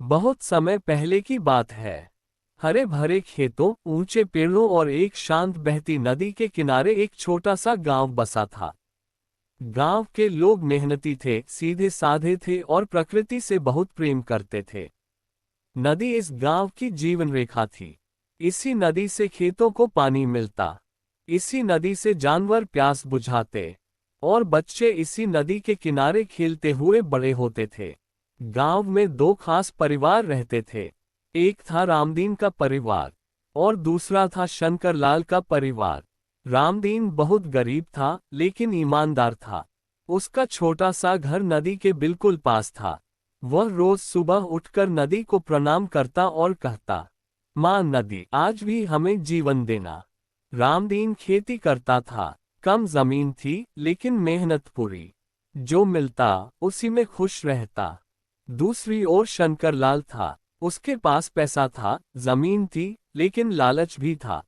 बहुत समय पहले की बात है। हरे भरे खेतों, ऊंचे पेड़ों और एक शांत बहती नदी के किनारे एक छोटा सा गांव बसा था। गांव के लोग मेहनती थे, सीधे साधे थे और प्रकृति से बहुत प्रेम करते थे। नदी इस गांव की जीवन रेखा थी। इसी नदी से खेतों को पानी मिलता। इसी नदी से जानवर प्यास बुझाते और बच्चे इसी नदी के किनारे खेलते हुए बड़े होते थे। गांव में दो खास परिवार रहते थे। एक था रामदीन का परिवार और दूसरा था शंकरलाल का परिवार। रामदीन बहुत गरीब था, लेकिन ईमानदार था। उसका छोटा सा घर नदी के बिल्कुल पास था। वह रोज सुबह उठकर नदी को प्रणाम करता और कहता, माँ नदी, आज भी हमें जीवन देना। रामदीन खेती करता था। कम जमीन थी, लेकिन मेहनत पूरी। जो मिलता उसी में खुश रहता। दूसरी ओर शंकरलाल था। उसके पास पैसा था, जमीन थी, लेकिन लालच भी था।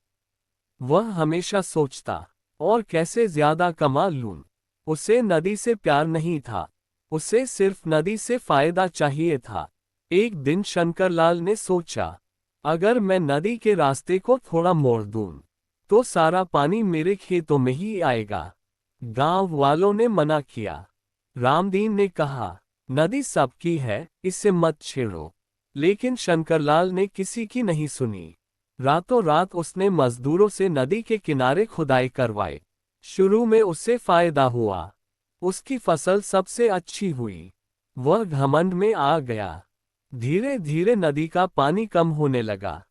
वह हमेशा सोचता, और कैसे ज्यादा कमा लूं। उसे नदी से प्यार नहीं था। उसे सिर्फ नदी से फायदा चाहिए था। एक दिन शंकरलाल ने सोचा, अगर मैं नदी के रास्ते को थोड़ा मोड़ दूं, तो सारा पानी मेरे खेतों में ही आएगा। गांव वालों ने मना किया। रामदीन ने कहा, नदी सबकी है, इसे मत छेड़ो। लेकिन शंकरलाल ने किसी की नहीं सुनी। रातों रात उसने मजदूरों से नदी के किनारे खुदाई करवाई। शुरू में उसे फायदा हुआ। उसकी फसल सबसे अच्छी हुई। वह घमंड में आ गया। धीरे धीरे नदी का पानी कम होने लगा।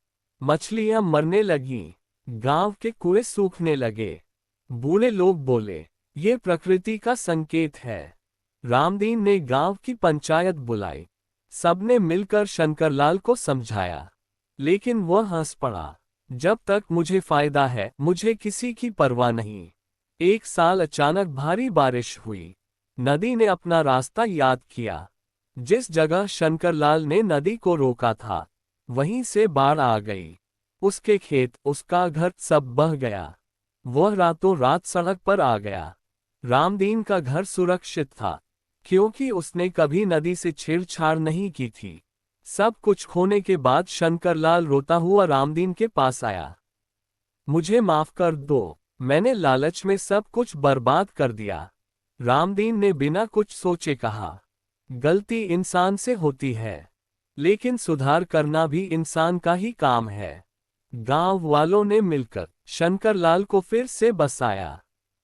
मछलियां मरने लगीं। गांव के कुएं सूखने लगे। बूढ़े लोग बोले, ये प्रकृति का संकेत है। रामदीन ने गांव की पंचायत बुलाई। सबने मिलकर शंकरलाल को समझाया, लेकिन वह हंस पड़ा। जब तक मुझे फायदा है, मुझे किसी की परवाह नहीं। एक साल अचानक भारी बारिश हुई। नदी ने अपना रास्ता याद किया। जिस जगह शंकरलाल ने नदी को रोका था, वहीं से बाढ़ आ गई। उसके खेत, उसका घर सब बह गया। वह रातों रात सड़क पर आ गया। रामदीन का घर सुरक्षित था, क्योंकि उसने कभी नदी से छेड़छाड़ नहीं की थी। सब कुछ खोने के बाद शंकरलाल रोता हुआ रामदीन के पास आया। मुझे माफ कर दो, मैंने लालच में सब कुछ बर्बाद कर दिया। रामदीन ने बिना कुछ सोचे कहा, गलती इंसान से होती है, लेकिन सुधार करना भी इंसान का ही काम है। गांव वालों ने मिलकर शंकरलाल को फिर से बसाया।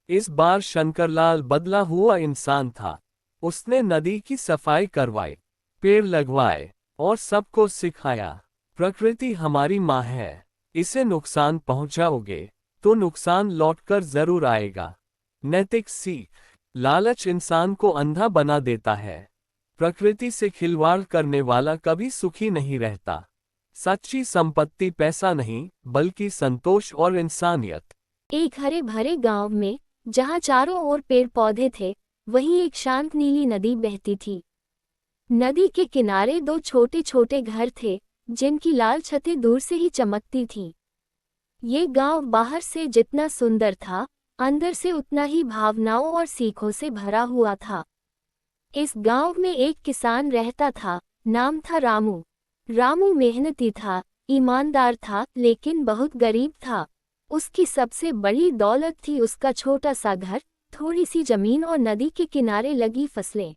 इस बार शंकरलाल बदला हुआ इंसान था। उसने नदी की सफाई करवाई, पेड़ लगवाए और सबको सिखाया, प्रकृति हमारी माँ है। इसे नुकसान पहुंचाओगे तो नुकसान लौटकर जरूर आएगा। नैतिक सीख, लालच इंसान को अंधा बना देता है। प्रकृति से खिलवाड़ करने वाला कभी सुखी नहीं रहता। सच्ची संपत्ति पैसा नहीं, बल्कि संतोष और इंसानियत। एक हरे भरे गांव में, जहां चारों ओर पेड़ पौधे थे, वहीं एक शांत नीली नदी बहती थी। नदी के किनारे दो छोटे छोटे घर थे, जिनकी लाल छतें दूर से ही चमकती थीं। ये गांव बाहर से जितना सुंदर था, अंदर से उतना ही भावनाओं और सीखों से भरा हुआ था। इस गांव में एक किसान रहता था, नाम था रामू। रामू मेहनती था, ईमानदार था, लेकिन बहुत गरीब था। उसकी सबसे बड़ी दौलत थी उसका छोटा सा घर, थोड़ी सी जमीन और नदी के किनारे लगी फसलें।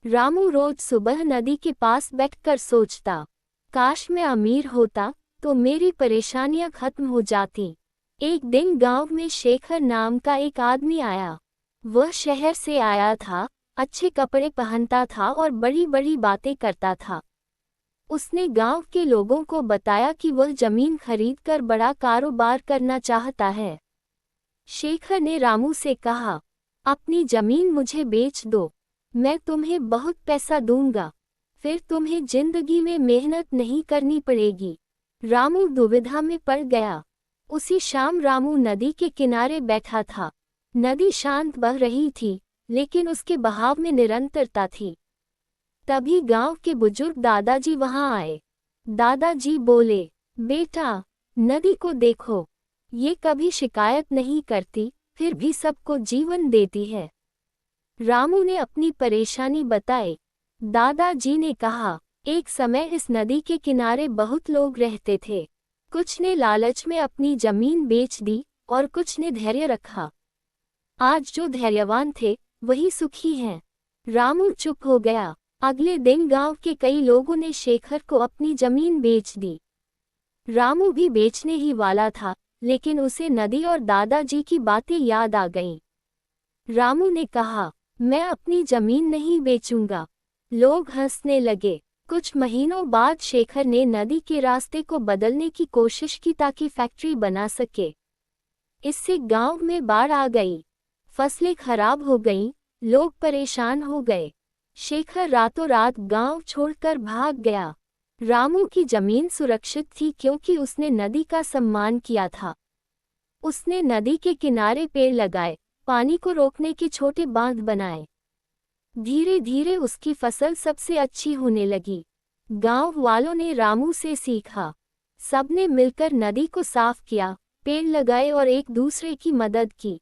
रामू रोज सुबह नदी के पास बैठकर सोचता, काश मैं अमीर होता तो मेरी परेशानियां खत्म हो जाती। एक दिन गांव में शेखर नाम का एक आदमी आया। वह शहर से आया था, अच्छे कपड़े पहनता था और बड़ी बड़ी बातें करता था। उसने गांव के लोगों को बताया कि वह जमीन खरीदकर बड़ा कारोबार करना चाहता है। शेखर ने रामू से कहा, अपनी जमीन मुझे बेच दो, मैं तुम्हें बहुत पैसा दूंगा, फिर तुम्हें जिंदगी में मेहनत नहीं करनी पड़ेगी। रामू दुविधा में पड़ गया। उसी शाम रामू नदी के किनारे बैठा था। नदी शांत बह रही थी, लेकिन उसके बहाव में निरंतरता थी। तभी गांव के बुजुर्ग दादाजी वहां आए। दादाजी बोले, बेटा, नदी को देखो, ये कभी शिकायत नहीं करती, फिर भी सबको जीवन देती है। रामू ने अपनी परेशानी बताई। दादाजी ने कहा, एक समय इस नदी के किनारे बहुत लोग रहते थे। कुछ ने लालच में अपनी जमीन बेच दी और कुछ ने धैर्य रखा। आज जो धैर्यवान थे वही सुखी हैं। रामू चुप हो गया। अगले दिन गांव के कई लोगों ने शेखर को अपनी जमीन बेच दी। रामू भी बेचने ही वाला था, लेकिन उसे नदी और दादाजी की बातें याद आ गईं। रामू ने कहा, मैं अपनी जमीन नहीं बेचूंगा। लोग हंसने लगे। कुछ महीनों बाद शेखर ने नदी के रास्ते को बदलने की कोशिश की ताकि फैक्ट्री बना सके। इससे गांव में बाढ़ आ गई। फसलें खराब हो गईं, लोग परेशान हो गए। शेखर रातों रात गांव छोड़कर भाग गया। रामू की जमीन सुरक्षित थी क्योंकि उसने नदी का सम्मान किया था। उसने नदी के किनारे पेड़ लगाए, पानी को रोकने के छोटे बांध बनाए। धीरे धीरे उसकी फसल सबसे अच्छी होने लगी। गांव वालों ने रामू से सीखा। सबने मिलकर नदी को साफ किया, पेड़ लगाए और एक दूसरे की मदद की।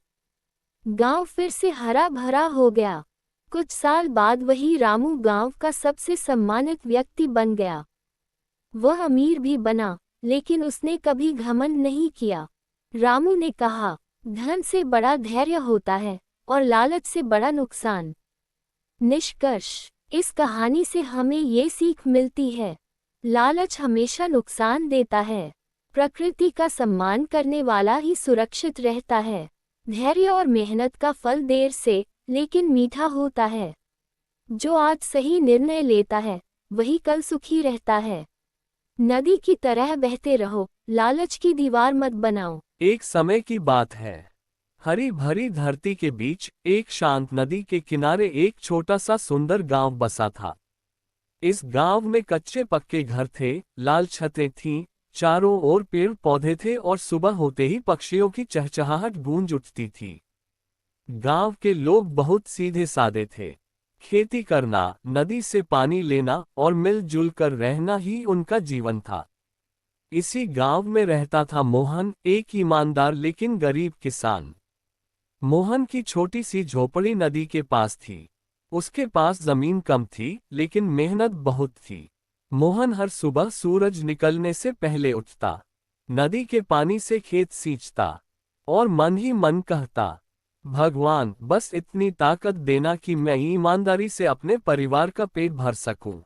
गांव फिर से हरा भरा हो गया। कुछ साल बाद वही रामू गांव का सबसे सम्मानित व्यक्ति बन गया। वह अमीर भी बना, लेकिन उसने कभी घमंड नहीं किया। रामू ने कहा, धन से बड़ा धैर्य होता है और लालच से बड़ा नुकसान। निष्कर्ष, इस कहानी से हमें ये सीख मिलती है, लालच हमेशा नुकसान देता है। प्रकृति का सम्मान करने वाला ही सुरक्षित रहता है। धैर्य और मेहनत का फल देर से लेकिन मीठा होता है। जो आज सही निर्णय लेता है वही कल सुखी रहता है। नदी की तरह बहते रहो, लालच की दीवार मत बनाओ। एक समय की बात है। हरी भरी धरती के बीच एक शांत नदी के किनारे एक छोटा सा सुंदर गांव बसा था। इस गांव में कच्चे पक्के घर थे, लाल छतें थीं, चारों ओर पेड़ पौधे थे और सुबह होते ही पक्षियों की चहचहाहट गूंज उठती थी। गांव के लोग बहुत सीधे सादे थे। खेती करना, नदी से पानी लेना और मिलजुल कर रहना ही उनका जीवन था। इसी गांव में रहता था मोहन, एक ईमानदार लेकिन गरीब किसान। मोहन की छोटी सी झोपड़ी नदी के पास थी। उसके पास जमीन कम थी, लेकिन मेहनत बहुत थी। मोहन हर सुबह सूरज निकलने से पहले उठता, नदी के पानी से खेत सींचता और मन ही मन कहता, भगवान, बस इतनी ताकत देना कि मैं ईमानदारी से अपने परिवार का पेट भर सकूं।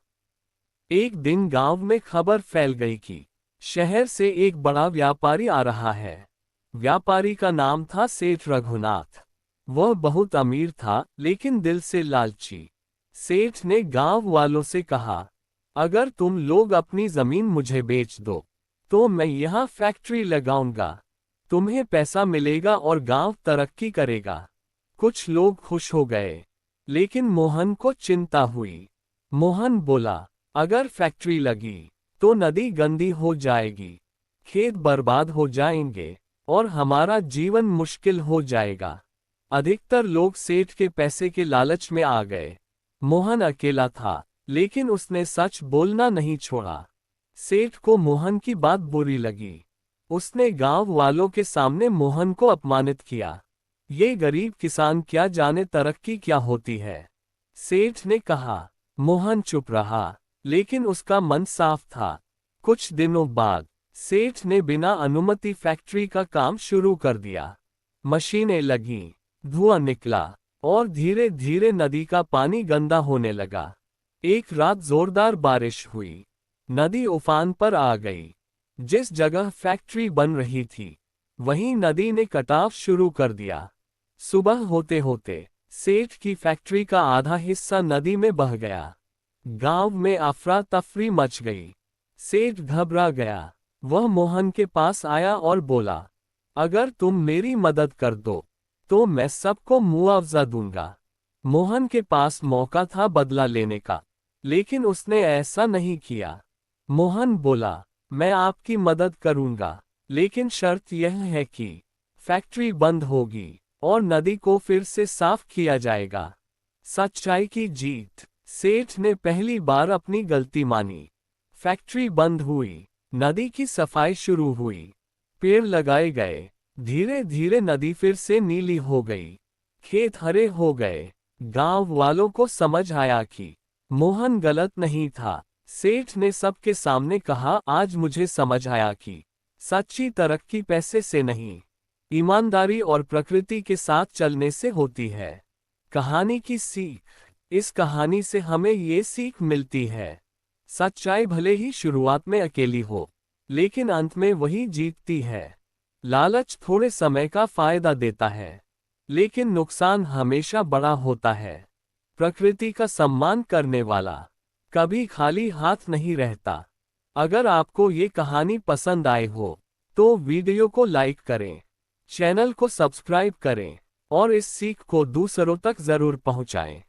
एक दिन गांव में खबर फैल गई कि शहर से एक बड़ा व्यापारी आ रहा है। व्यापारी का नाम था सेठ रघुनाथ। वह बहुत अमीर था, लेकिन दिल से लालची। सेठ ने गांव वालों से कहा, अगर तुम लोग अपनी जमीन मुझे बेच दो, तो मैं यहाँ फैक्ट्री लगाऊंगा। तुम्हें पैसा मिलेगा और गांव तरक्की करेगा। कुछ लोग खुश हो गए, लेकिन मोहन को चिंता हुई। मोहन बोला, अगर फैक्ट्री लगी तो नदी गंदी हो जाएगी, खेत बर्बाद हो जाएंगे और हमारा जीवन मुश्किल हो जाएगा। अधिकतर लोग सेठ के पैसे के लालच में आ गए। मोहन अकेला था, लेकिन उसने सच बोलना नहीं छोड़ा। सेठ को मोहन की बात बुरी लगी। उसने गांव वालों के सामने मोहन को अपमानित किया। ये गरीब किसान क्या जाने तरक्की क्या होती है। सेठ ने कहा। मोहन चुप रहा, लेकिन उसका मन साफ था। कुछ दिनों बाद सेठ ने बिना अनुमति फैक्ट्री का काम शुरू कर दिया। मशीनें लगीं, धुआं निकला और धीरे धीरे नदी का पानी गंदा होने लगा। एक रात जोरदार बारिश हुई, नदी उफान पर आ गई। जिस जगह फैक्ट्री बन रही थी, वहीं नदी ने कटाव शुरू कर दिया। सुबह होते होते सेठ की फैक्ट्री का आधा हिस्सा नदी में बह गया। गांव में अफरा तफरी मच गई। सेठ घबरा गया। वह मोहन के पास आया और बोला, अगर तुम मेरी मदद कर दो तो मैं सबको मुआवजा दूंगा। मोहन के पास मौका था बदला लेने का, लेकिन उसने ऐसा नहीं किया। मोहन बोला, मैं आपकी मदद करूंगा, लेकिन शर्त यह है कि फैक्ट्री बंद होगी और नदी को फिर से साफ किया जाएगा। सच्चाई की जीत। सेठ ने पहली बार अपनी गलती मानी। फैक्ट्री बंद हुई, नदी की सफाई शुरू हुई, पेड़ लगाए गए। धीरे धीरे नदी फिर से नीली हो गई, खेत हरे हो गए। गांव वालों को समझ आया कि मोहन गलत नहीं था, सेठ ने सबके सामने कहा, आज मुझे समझ आया कि सच्ची तरक्की पैसे से नहीं, ईमानदारी और प्रकृति के साथ चलने से होती है। कहानी की सीख। इस कहानी से हमें ये सीख मिलती है, सच्चाई भले ही शुरुआत में अकेली हो, लेकिन अंत में वही जीतती है। लालच थोड़े समय का फायदा देता है, लेकिन नुकसान हमेशा बड़ा होता है। प्रकृति का सम्मान करने वाला कभी खाली हाथ नहीं रहता। अगर आपको ये कहानी पसंद आए हो तो वीडियो को लाइक करें, चैनल को सब्सक्राइब करें और इस सीख को दूसरों तक जरूर पहुंचाएं।